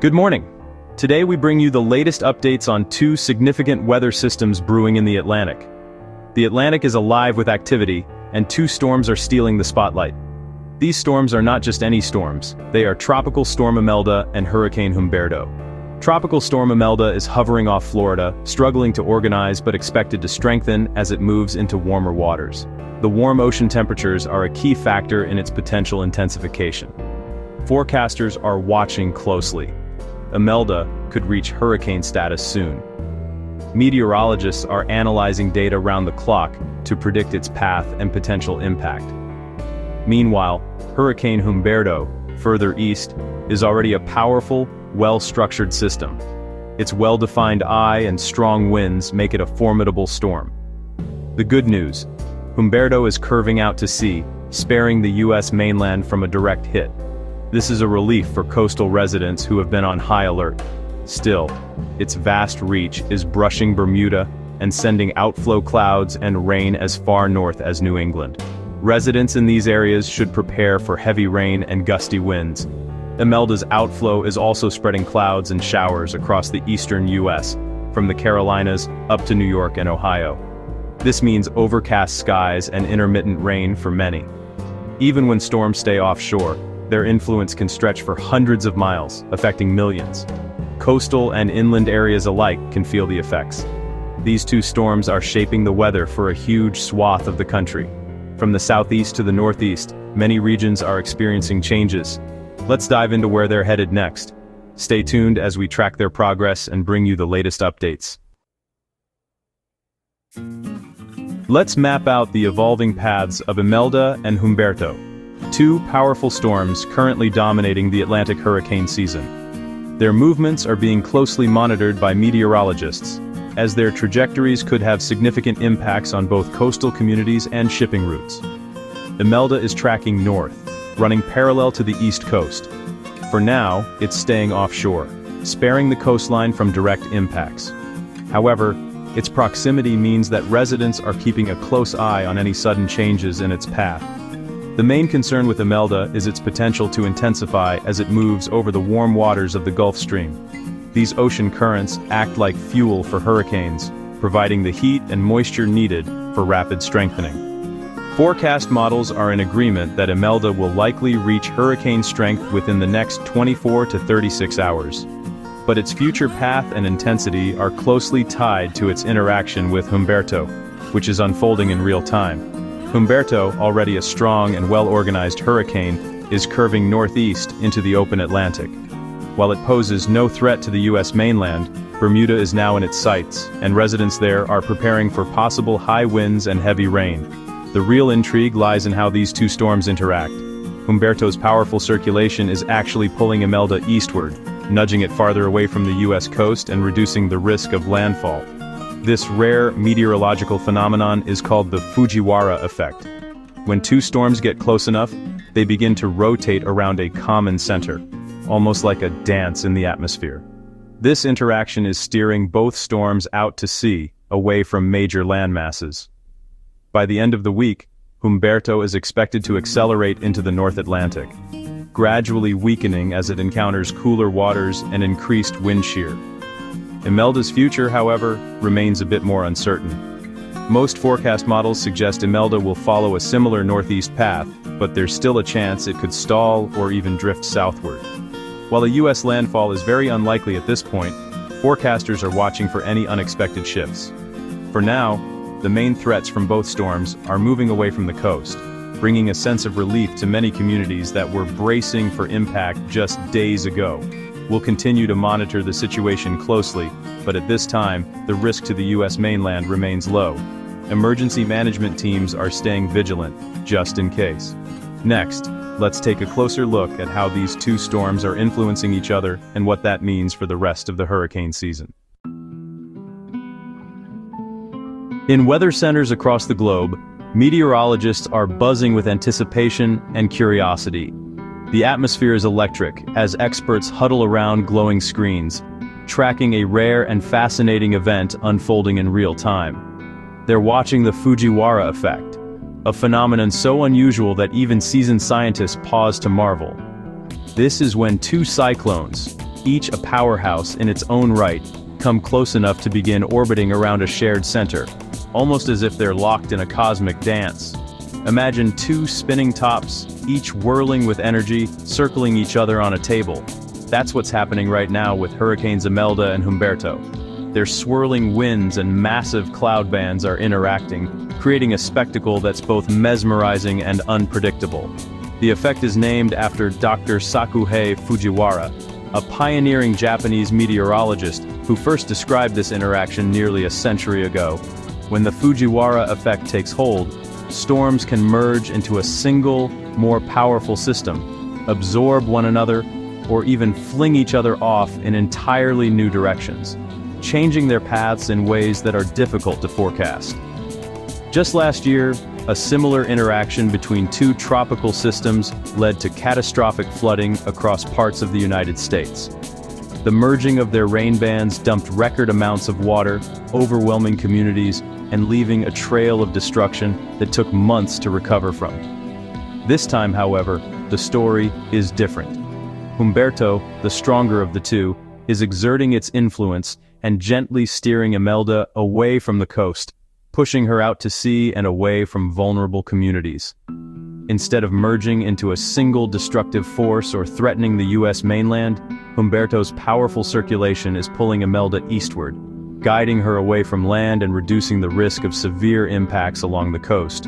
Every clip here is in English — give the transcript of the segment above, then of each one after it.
Good morning. Today we bring you the latest updates on two significant weather systems brewing in the Atlantic. The Atlantic is alive with activity, and two storms are stealing the spotlight. These storms are not just any storms, they are Tropical Storm Imelda and Hurricane Humberto. Tropical Storm Imelda is hovering off Florida, struggling to organize but expected to strengthen as it moves into warmer waters. The warm ocean temperatures are a key factor in its potential intensification. Forecasters are watching closely. Imelda could reach hurricane status soon. Meteorologists are analyzing data round the clock to predict its path and potential impact. Meanwhile, Hurricane Humberto, further east, is already a powerful, well-structured system. Its well-defined eye and strong winds make it a formidable storm. The good news: Humberto is curving out to sea, sparing the U.S. mainland from a direct hit. This is a relief for coastal residents who have been on high alert. Still, its vast reach is brushing Bermuda and sending outflow clouds and rain as far north as New England. Residents in these areas should prepare for heavy rain and gusty winds. Imelda's outflow is also spreading clouds and showers across the eastern U.S., from the Carolinas up to New York and Ohio. This means overcast skies and intermittent rain for many. Even when storms stay offshore, their influence can stretch for hundreds of miles, affecting millions. Coastal and inland areas alike can feel the effects. These two storms are shaping the weather for a huge swath of the country. From the southeast to the northeast, many regions are experiencing changes. Let's dive into where they're headed next. Stay tuned as we track their progress and bring you the latest updates. Let's map out the evolving paths of Imelda and Humberto, two powerful storms currently dominating the Atlantic hurricane season. Their movements are being closely monitored by meteorologists, as their trajectories could have significant impacts on both coastal communities and shipping routes. Imelda is tracking north, running parallel to the east coast. For now, it's staying offshore, sparing the coastline from direct impacts. However, its proximity means that residents are keeping a close eye on any sudden changes in its path. The main concern with Imelda is its potential to intensify as it moves over the warm waters of the Gulf Stream. These ocean currents act like fuel for hurricanes, providing the heat and moisture needed for rapid strengthening. Forecast models are in agreement that Imelda will likely reach hurricane strength within the next 24 to 36 hours. But its future path and intensity are closely tied to its interaction with Humberto, which is unfolding in real time. Humberto, already a strong and well-organized hurricane, is curving northeast into the open Atlantic. While it poses no threat to the U.S. mainland, Bermuda is now in its sights, and residents there are preparing for possible high winds and heavy rain. The real intrigue lies in how these two storms interact. Humberto's powerful circulation is actually pulling Imelda eastward, nudging it farther away from the U.S. coast and reducing the risk of landfall. This rare meteorological phenomenon is called the Fujiwara effect. When two storms get close enough, they begin to rotate around a common center, almost like a dance in the atmosphere. This interaction is steering both storms out to sea, away from major landmasses. By the end of the week, Humberto is expected to accelerate into the North Atlantic, gradually weakening as it encounters cooler waters and increased wind shear. Imelda's future, however, remains a bit more uncertain. Most forecast models suggest Imelda will follow a similar northeast path, but there's still a chance it could stall or even drift southward. While a U.S. landfall is very unlikely at this point, forecasters are watching for any unexpected shifts. For now, the main threats from both storms are moving away from the coast, bringing a sense of relief to many communities that were bracing for impact just days ago. We'll continue to monitor the situation closely, but at this time, the risk to the U.S. mainland remains low. Emergency management teams are staying vigilant, just in case. Next, let's take a closer look at how these two storms are influencing each other and what that means for the rest of the hurricane season. In weather centers across the globe, meteorologists are buzzing with anticipation and curiosity. The atmosphere is electric as experts huddle around glowing screens, tracking a rare and fascinating event unfolding in real time. They're watching the Fujiwara effect, a phenomenon so unusual that even seasoned scientists pause to marvel. This is when two cyclones, each a powerhouse in its own right, come close enough to begin orbiting around a shared center, almost as if they're locked in a cosmic dance. Imagine two spinning tops, each whirling with energy, circling each other on a table. That's what's happening right now with Hurricanes Imelda and Humberto. Their swirling winds and massive cloud bands are interacting, creating a spectacle that's both mesmerizing and unpredictable. The effect is named after Dr. Sakuhei Fujiwara, a pioneering Japanese meteorologist who first described this interaction nearly a century ago. When the Fujiwara effect takes hold, storms can merge into a single, more powerful system, absorb one another, or even fling each other off in entirely new directions, changing their paths in ways that are difficult to forecast. Just last year, a similar interaction between two tropical systems led to catastrophic flooding across parts of the United States. The merging of their rain bands dumped record amounts of water, overwhelming communities, and leaving a trail of destruction that took months to recover from. This time, however, the story is different. Humberto, the stronger of the two, is exerting its influence and gently steering Imelda away from the coast, pushing her out to sea and away from vulnerable communities. Instead of merging into a single destructive force or threatening the US mainland, Humberto's powerful circulation is pulling Imelda eastward, guiding her away from land and reducing the risk of severe impacts along the coast.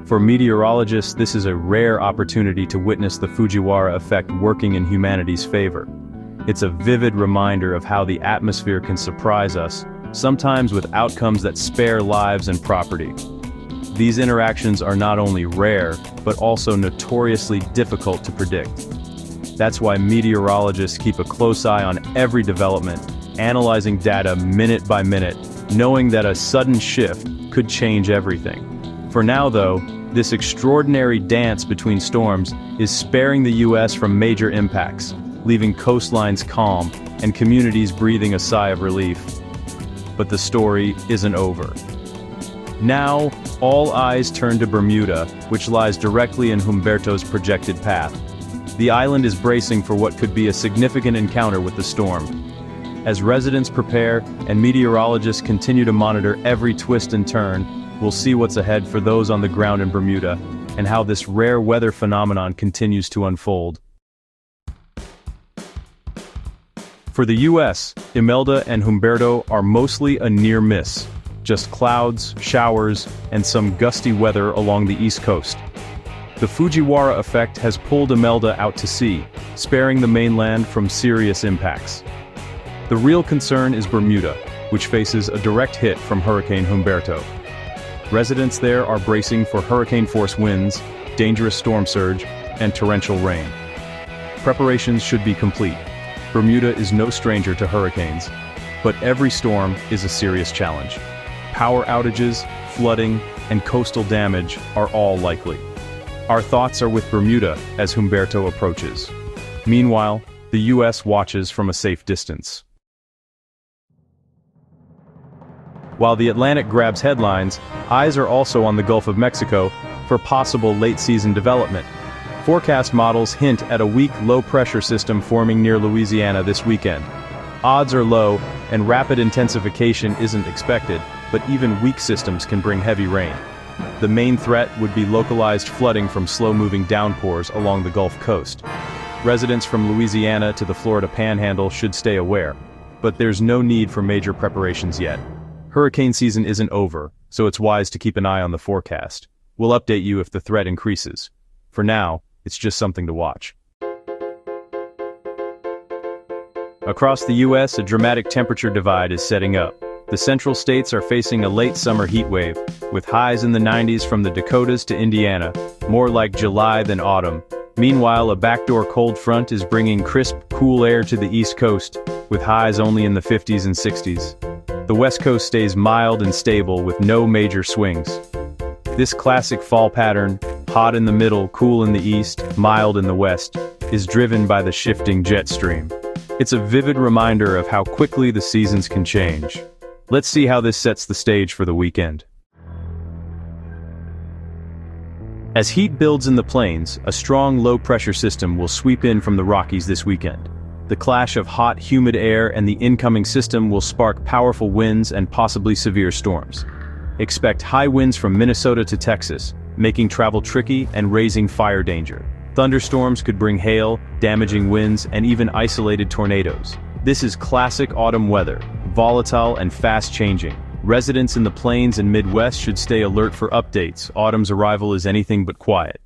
For meteorologists, this is a rare opportunity to witness the Fujiwara effect working in humanity's favor. It's a vivid reminder of how the atmosphere can surprise us, sometimes with outcomes that spare lives and property. These interactions are not only rare, but also notoriously difficult to predict. That's why meteorologists keep a close eye on every development, analyzing data minute by minute, knowing that a sudden shift could change everything. For now though, this extraordinary dance between storms is sparing the US from major impacts, leaving coastlines calm and communities breathing a sigh of relief. But the story isn't over. Now, all eyes turn to Bermuda, which lies directly in Humberto's projected path. The island is bracing for what could be a significant encounter with the storm. As residents prepare and meteorologists continue to monitor every twist and turn, we'll see what's ahead for those on the ground in Bermuda, and how this rare weather phenomenon continues to unfold. For the US, Imelda and Humberto are mostly a near miss. Just clouds, showers, and some gusty weather along the east coast. The Fujiwara effect has pulled Imelda out to sea, sparing the mainland from serious impacts. The real concern is Bermuda, which faces a direct hit from Hurricane Humberto. Residents there are bracing for hurricane-force winds, dangerous storm surge, and torrential rain. Preparations should be complete. Bermuda is no stranger to hurricanes, but every storm is a serious challenge. Power outages, flooding, and coastal damage are all likely. Our thoughts are with Bermuda as Humberto approaches. Meanwhile, the US watches from a safe distance. While the Atlantic grabs headlines, eyes are also on the Gulf of Mexico for possible late-season development. Forecast models hint at a weak low-pressure system forming near Louisiana this weekend. Odds are low, and rapid intensification isn't expected, but even weak systems can bring heavy rain. The main threat would be localized flooding from slow-moving downpours along the Gulf Coast. Residents from Louisiana to the Florida Panhandle should stay aware, but there's no need for major preparations yet. Hurricane season isn't over, so it's wise to keep an eye on the forecast. We'll update you if the threat increases. For now, it's just something to watch. Across the US, a dramatic temperature divide is setting up. The central states are facing a late summer heat wave, with highs in the 90s from the Dakotas to Indiana, more like July than autumn. Meanwhile, a backdoor cold front is bringing crisp, cool air to the East Coast, with highs only in the 50s and 60s. The West Coast stays mild and stable with no major swings. This classic fall pattern, hot in the middle, cool in the east, mild in the west, is driven by the shifting jet stream. It's a vivid reminder of how quickly the seasons can change. Let's see how this sets the stage for the weekend. As heat builds in the plains, a strong low-pressure system will sweep in from the Rockies this weekend. The clash of hot, humid air and the incoming system will spark powerful winds and possibly severe storms. Expect high winds from Minnesota to Texas, making travel tricky and raising fire danger. Thunderstorms could bring hail, damaging winds, and even isolated tornadoes. This is classic autumn weather, volatile and fast-changing. Residents in the plains and Midwest should stay alert for updates. Autumn's arrival is anything but quiet.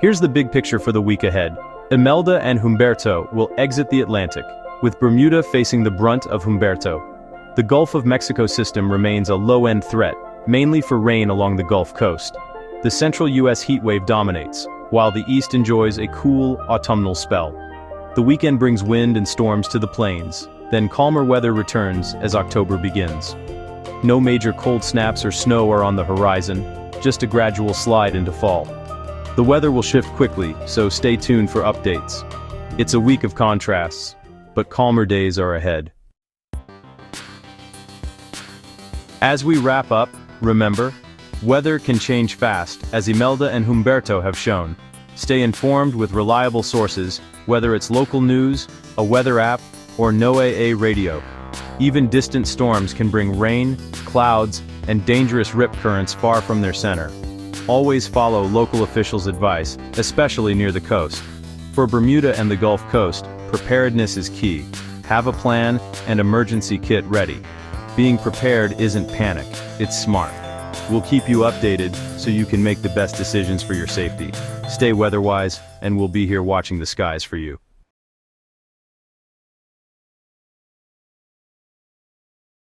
Here's the big picture for the week ahead. Imelda and Humberto will exit the Atlantic, with Bermuda facing the brunt of Humberto. The Gulf of Mexico system remains a low-end threat, mainly for rain along the Gulf Coast. The central U.S. heatwave dominates, while the east enjoys a cool, autumnal spell. The weekend brings wind and storms to the plains, then calmer weather returns as October begins. No major cold snaps or snow are on the horizon, just a gradual slide into fall. The weather will shift quickly, so stay tuned for updates. It's a week of contrasts, but calmer days are ahead. As we wrap up, remember, weather can change fast, as Imelda and Humberto have shown. Stay informed with reliable sources, whether it's local news, a weather app, or NOAA radio. Even distant storms can bring rain, clouds, and dangerous rip currents far from their center. Always follow local officials' advice, especially near the coast. For Bermuda and the Gulf Coast, preparedness is key. Have a plan and emergency kit ready. Being prepared isn't panic, it's smart. We'll keep you updated so you can make the best decisions for your safety. Stay weather-wise, and we'll be here watching the skies for you.